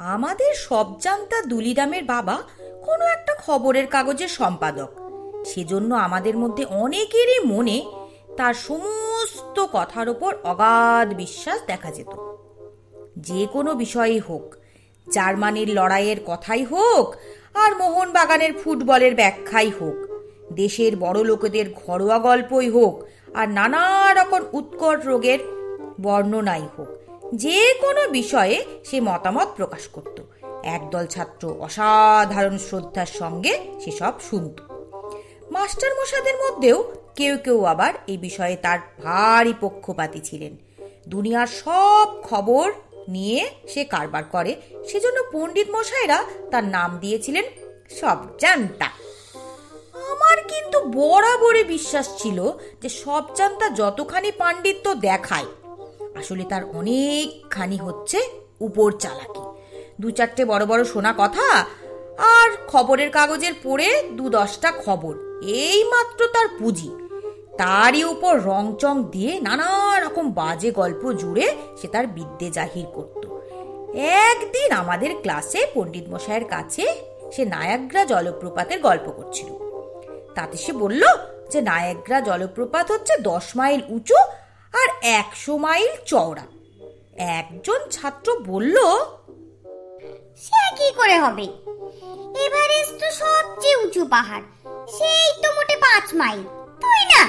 আমাদের সবজান্তা দুলিরামের বাবা কোনো একটা খবরের কাগজের সম্পাদক। সেজন্য আমাদের মধ্যে অনেকেরই মনে তার সমস্ত কথার ওপর অগাধ বিশ্বাস দেখা যেত। যে কোনো বিষয়ই হোক, জার্মানির লড়াইয়ের কথাই হোক আর মোহনবাগানের ফুটবলের ব্যাখ্যাই হোক, দেশের বড় লোকেদের ঘরোয়া গল্পই হোক আর নানা রকম উৎকট রোগের বর্ণনাই হোক, যে কোনো বিষয়ে সে মতামত প্রকাশ করত। একদল ছাত্র অসাধারণ শ্রদ্ধার সঙ্গে সেসব শুনত। মাস্টার মশাইদের মধ্যেও কেউ কেউ আবার এই বিষয়ে তার ভারী পক্ষপাতী ছিলেন। দুনিয়ার সব খবর নিয়ে সে কারবার করে, সেজন্য পণ্ডিত মশাইরা তার নাম দিয়েছিলেন সবজান্তা। আমার কিন্তু বরাবরই বিশ্বাস ছিল যে সবজান্তা যতখানি পাণ্ডিত্য দেখায়, আসলে তার অনেকখানি হচ্ছে উপর চালাকি। দু চারটে বড় বড় শোনা কথা আর খবরের কাগজের পড়ে 2-10টা খবর, এই মাত্র তার পুঁজি। তারই উপর রংচং দিয়ে নানা রকম বাজে গল্প জুড়ে সে তার বিদ্যে জাহির করত। একদিন আমাদের ক্লাসে পণ্ডিত মশাইয়ের কাছে সে নায়াগ্রা জলপ্রপাতের গল্প করছিল। তাতে সে বলল যে নায়াগ্রা জলপ্রপাত হচ্ছে 10 মাইল উঁচু আর 100 মাইল চওড়া। একজন ছাত্র বলল, সে কি করে হবে? এভারেস্ট তো সবচেয়ে উঁচু পাহাড়, সেই তো মোটে 5 মাইল, তুই না?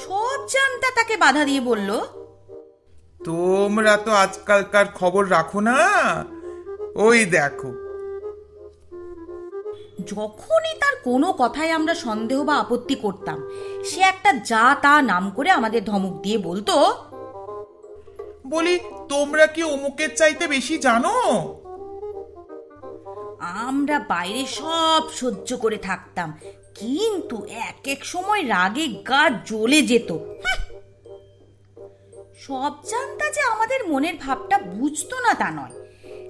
সবজান্তা তাকে বাধা দিয়ে বলল, তোমরা তো আজকালকার খবর রাখো না, ওই দেখো। যখনই তার কোনো কথায় আমরা সন্দেহ বা আপত্তি করতাম, সে একটা যা তা নাম করে আমাদের ধমক দিয়ে বলতো, বলি তোমরা কি অমুকের চাইতে বেশি জানো? আমরা বাইরে সব সহ্য করে থাকতাম, কিন্তু এক এক সময় রাগে গা জ্বলে যেত। সবজান্তা যে আমাদের মনের ভাবটা বুঝতো না তা নয়,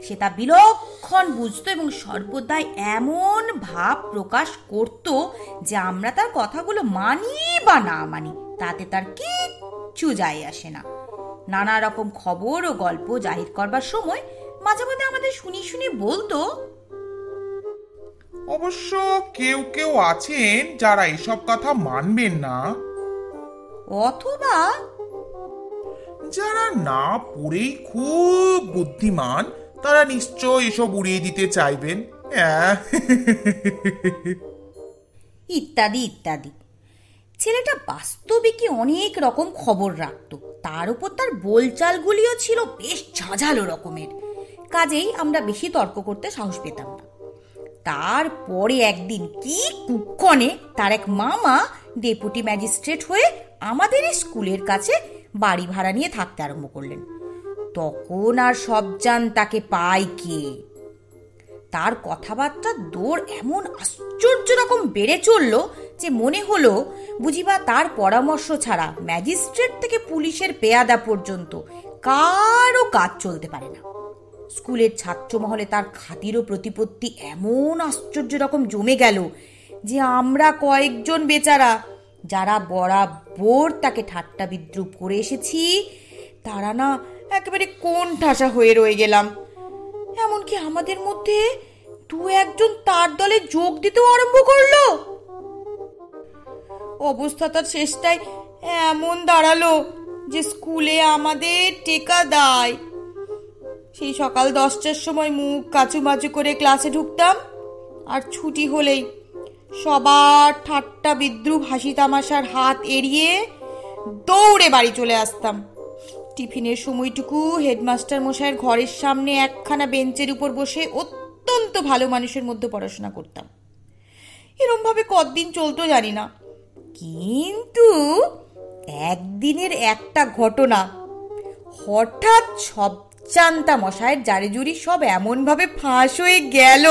সে তা বিলক্ষণ বুঝতো এবং সর্বদাই এমন ভাব প্রকাশ করত যে আমরা তার কথাগুলো মানি বা না মানি তাতে তার কিচ্ছু যায় আসে না। নানা রকম খবর ও গল্প জাহির করবার সময় মাঝে মাঝে আমাদের শুনি শুনি বলতো, অবশ্য কেউ কেউ আছেন যারা এসব কথা মানবেন না, অথবা যারা না পড়েই খুব বুদ্ধিমান, তারা নিশ্চয় এসব উড়িয়ে দিতে চাইবেন, ইত্যাদি ইত্যাদি। ছেলেটা বাস্তবিকই অনেক রকম খবর রাখতো, তার উপর তার বোলচালগুলিও ছিল বেশ ঝাঁঝালো রকমের। কাজেই আমরা বেশি তর্ক করতে সাহস পেতাম না। তারপরে একদিন কি কুক্ষণে তার এক মামা ডেপুটি ম্যাজিস্ট্রেট হয়ে আমাদের স্কুলের কাছে বাড়ি ভাড়া নিয়ে থাকতে আরম্ভ করলেন। তখন আর সবজান্তাকে পায় কে? তার কথাবার্তার দৌড় এমন আশ্চর্য রকম বেড়ে চলল যে মনে হলো বুঝিবা তার পরামর্শ ছাড়া ম্যাজিস্ট্রেট থেকে পুলিশের পেয়াদা পর্যন্ত কারও কাজ চলতে পারে না। স্কুলের ছাত্র মহলে তার খাতির ও প্রতিপত্তি এমন আশ্চর্য রকম জমে গেল যে আমরা কয়েকজন বেচারা যারা বরাবর তাকে ঠাট্টা বিদ্রুপ করে এসেছি, তারা না একেবারে কোন ঠাসা হয়ে রয়ে গেলাম। এমনকি আমাদের মধ্যে 2-1 তার দলে যোগ দিতেও আরম্ভ করলো। অবস্থা তার শেষটায় এমন দাঁড়ালো যে স্কুলে আমাদের টেকা দায়। সেই সকাল 10টার সময় মুখ কাচুমাচু করে ক্লাসে ঢুকতাম, আর ছুটি হলেই সবার ঠাট্টা বিদ্রুপ হাসি তামাশার হাত এড়িয়ে দৌড়ে বাড়ি চলে আসতাম। টিফিনের সময়টুকু হেডমাস্টার মশাইয়ের ঘরের সামনে একখানা বেঞ্চের উপর বসে অত্যন্ত ভালো মানুষের মধ্যে পড়াশোনা করতাম। এরম ভাবে কতদিন চলতো জানি না, কিন্তু একদিনের একটা ঘটনা হঠাৎ সবজান্তা মশাইয়ের জারিজুরি সব এমন ভাবে ফাঁস হয়ে গেল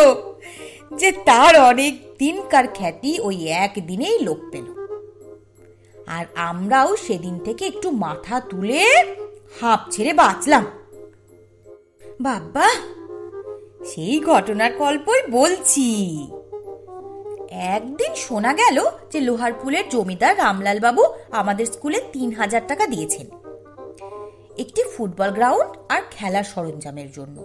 যে তার অনেক দিনকার খ্যাতি ওই একদিনেই লোপ পেল। আর আমরাও সেদিন থেকে একটু মাথা তুলে হাঁপ ছেড়ে বাঁচলাম। বাবা, সেই ঘটনার গল্পই বলছি। একদিন শোনা গেল যে লোহারপুলের জমিদার রামলাল বাবু আমাদের স্কুলে 3000 টাকা দিয়েছেন একটি ফুটবল গ্রাউন্ড আর খেলার সরঞ্জামের জন্য,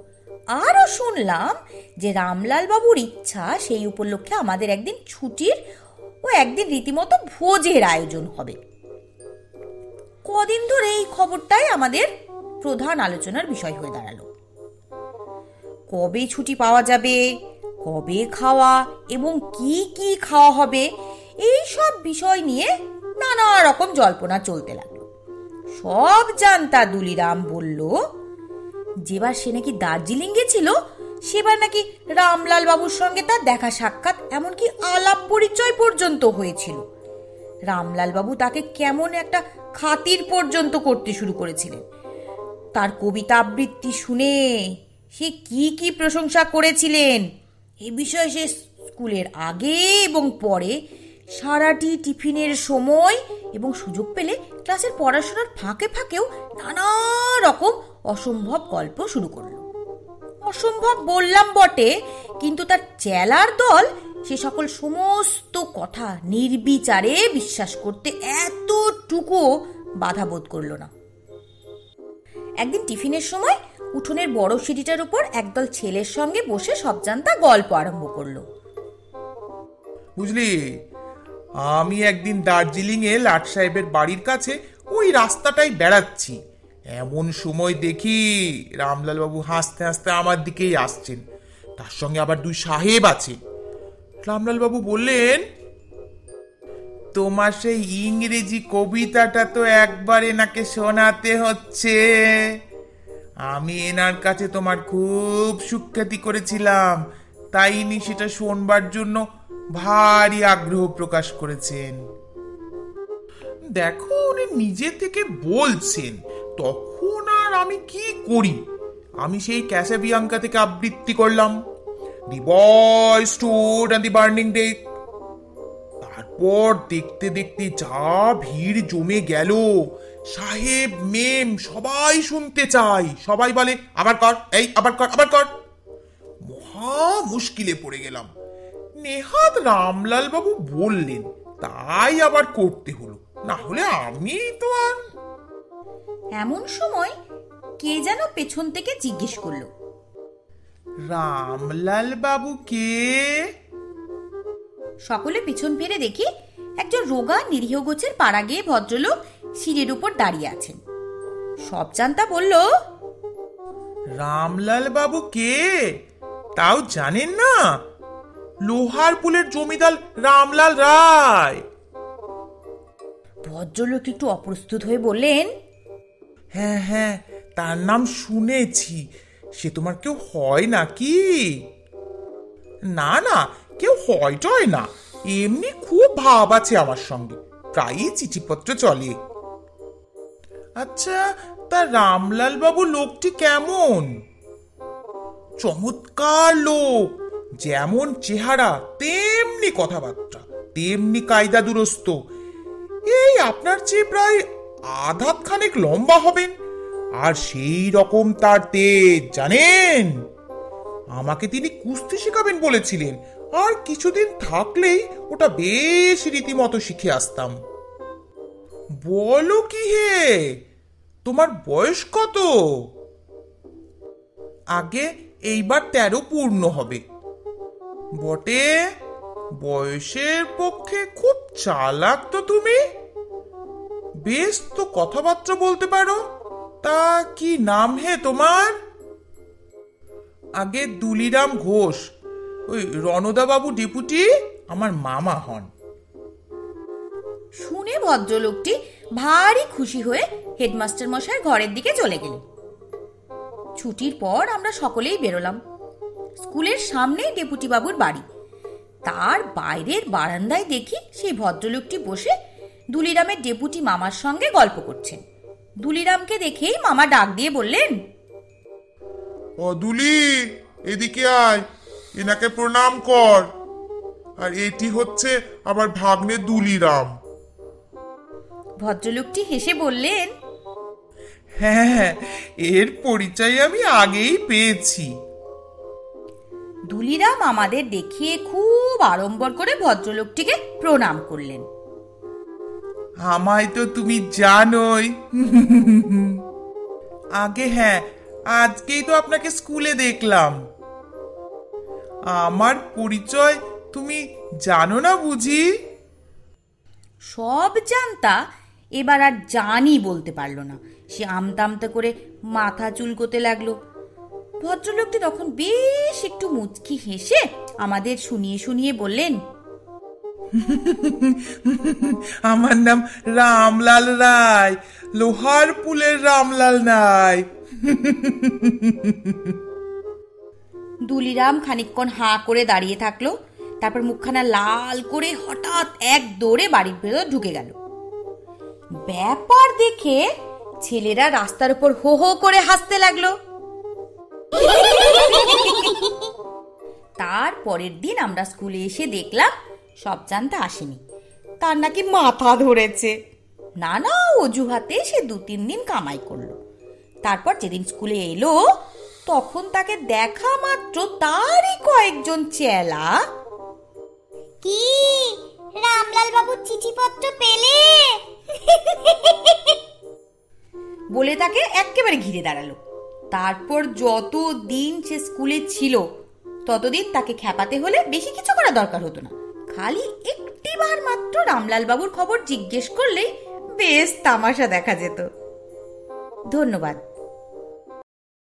আরও শুনলাম যে রামলাল বাবুর ইচ্ছা সেই উপলক্ষে আমাদের একদিন ছুটির ও একদিন রীতিমতো ভোজের আয়োজন হবে। কদিন ধরে এই খবরটাই আমাদের প্রধান আলোচনার বিষয় হয়ে দাঁড়ালো। কবে ছুটি পাওয়া যাবে, কবে খাওয়া এবং কি কি খাওয়া হবে, এই সব বিষয় নিয়ে নানা রকম জল্পনা চলতে লাগলো। সব জানতা দুলিরাম বলল যেবার সে নাকি দার্জিলিং গেছিল সেবার নাকি রামলাল বাবুর সঙ্গে তার দেখা সাক্ষাৎ এমনকি আলাপ পরিচয় পর্যন্ত হয়েছিল। রামলাল বাবু তাকে কেমন একটা খাতির পর্যন্ত করতে শুরু করেছিলেন। তার কবিতা আবৃত্তি শুনে সে কি কি প্রশংসা করেছিলেন এ বিষয়ে সে স্কুলের আগে এবং পরে সারাটি টিফিনের সময় এবং সুযোগ পেলে ক্লাসের পড়াশোনার ফাঁকে ফাঁকেও নানা রকম অসম্ভব গল্প শুরু করলো। অসম্ভব বললাম বটে, কিন্তু তার চেলার দল সে সকল সমস্ত কথা নির্বিচারে বিশ্বাস করতে এতটুকু বাধা বোধ করল না। একদিন টিফিনের সময় উঠোনের বড় সিঁড়িটার উপর একদল ছেলের সঙ্গে বসে সব জানতা গল্প আরম্ভ করলো। বুঝলি, আমি একদিন দার্জিলিং এ লাট সাহেবের বাড়ির কাছে ওই রাস্তাটাই বেড়াচ্ছি, এমন সময় দেখি রামলাল বাবু হাসতে হাসতে আমার দিকেই আসছেন। তার সঙ্গে আবার দুই সাহেব আছে। রামলাল বাবু বললেন, তোমার সেই ইংরেজি কবিতাটা তো একবার এনাকে শোনাতে হচ্ছে। আমি এনার কাছে তোমার খুব সুখ্যাতি করেছিলাম, তাই ইনি সেটা শোনবার জন্য ভারী আগ্রহ প্রকাশ করেছেন। দেখো, উনি নিজে থেকে বলছেন, তখন আর আমি কি করি? আমি সেই ক্যাসাবিয়াঙ্কা থেকে আবৃত্তি করলাম, the boy stood on the burning deck. তারপর দেখতে দেখতে যা ভিড় জমে গেল, সাহেব মেম সবাই শুনতে চাই। সবাই বলে, আবার কর, এই আবার কর, আবার কর। মহা মুশকিলে পড়ে গেলাম। নেহাত রামলাল বাবু বললেন, তাই আবার করতে হলো, না হলে আমি তো আর। এমন সময় কে যেন পেছন থেকে জিজ্ঞেস করলো, রামলাল বাবু কে? সকলে পিছন ফিরে দেখি একজন রোগা নিরীহ গোছের পাড়া গিয়ে ভদ্রলোক সিঁড়ির উপর দাঁড়িয়ে আছেন। সব জানতা বলল, রামলাল বাবু কে তাও জানেন না? লোহারপুলের জমিদার রামলাল রায়। ভদ্রলোক একটু অপ্রস্তুত হয়ে বললেন, হ্যাঁ হ্যাঁ, তার নাম শুনেছি। সে তোমার কেউ হয় নাকি? না না, কেউ হয় না, এমনি খুব ভাব আছে আমার সঙ্গে, প্রায়ই চিঠিপত্র চলে। আচ্ছা, তা রামলাল বাবু লোকটি কেমন? চমৎকার লোক, যেমন চেহারা তেমনি কথাবার্তা, তেমনি কায়দা দুরস্ত। এই আপনার চেয়ে প্রায় আধাত খানেক লম্বা হবেন, আর সেই রকম তার তেজ, জানেন? আমাকে তিনি কুস্তি শেখাবেন বলেছিলেন, আর কিছুদিন থাকলেই ওটা বেশ রীতিমতো শিখে আসতাম। বলো কি হে, তোমার বয়স কত? আগে এইবার 13 পূর্ণ হবে। বটে, বয়সের পক্ষে খুব চালাক তো তুমি। বেশ তো কথাবার্তা বলতে পারো। তা কি নাম হে তোমার? আগে দুলিরাম ঘোষ, ওই রণদা বাবু ডেপুটি আমার মামা হন। শুনে ভদ্রলোকটি ভারী খুশি হয়ে হেডমাস্টার মশাই ঘরের দিকে চলে গেলেন। ছুটির পর আমরা সকলেই বেরোলাম। স্কুলের সামনেই ডেপুটি বাবুর বাড়ি। তার বাইরের বারান্দায় দেখি সেই ভদ্রলোকটি বসে দুলিরামের ডেপুটি মামার সঙ্গে গল্প করছেন। দুলিরামকে দেখেই মামা ডাক দিয়ে বললেন, ও দুলি, এদিকে আয়, এনাকে প্রণাম কর। আর এটি হচ্ছে আবার ভাগ্নে দুলিরাম। ভদ্রলোকটি হেসে বললেন, হ্যাঁ, এর পরিচয় আমি আগেই পেয়েছি। দুলিরাম আমাদের দেখিয়ে খুব আড়ম্বর করে ভদ্রলোকটিকে প্রণাম করলেন। আমায় তো তুমি জানোই। আগে হ্যাঁ, আজকেই তো আপনাকে স্কুলে দেখলাম। আমার পরিচয় তুমি জানো না বুঝি? সব জানতা এবার আর জানি বলতে পারলো না। সে আমতা আমতা করে মাথা চুলকোতে লাগলো। ভদ্রলোকটি তখন বেশ একটু মুচকি হেসে আমাদের শুনিয়ে শুনিয়ে বললেন, আমার নাম রামলাল রায়, লোহারপুলের রামলাল রায়। দুলিরাম খানিকক্ষণ হাঁ করে দাঁড়িয়ে থাকলো। তারপর মুখখানা লাল করে হঠাৎ এক দৌড়ে বাড়ির ভেতর ঢুকে গেল। ব্যাপার দেখে ছেলেরা রাস্তার উপর হো হো করে হাসতে লাগলো। তার পরের দিন আমরা স্কুলে এসে দেখলাম সব জানতে আসেনি, তার নাকি মাথা ধরেছে। নানা অজুহাতে সে 2-3 দিন কামাই করলো। তারপর যেদিন স্কুলে এলো তখন তাকে দেখা মাত্র তারই কয়েকজন চেলা কি রামলাল বাবুর চিঠিপত্র পেলে বলে তাকে একেবারে ঘিরে দাঁড়ালো। তারপর যত দিন সে স্কুলে ছিল ততদিন তাকে খেপাতে হলে বেশি কিছু করা দরকার হতো না। খালি একটিবার মাত্র রামলাল বাবুর খবর জিজ্ঞেস করলেই বেশ তামাশা দেখা যেত। ধন্যবাদ।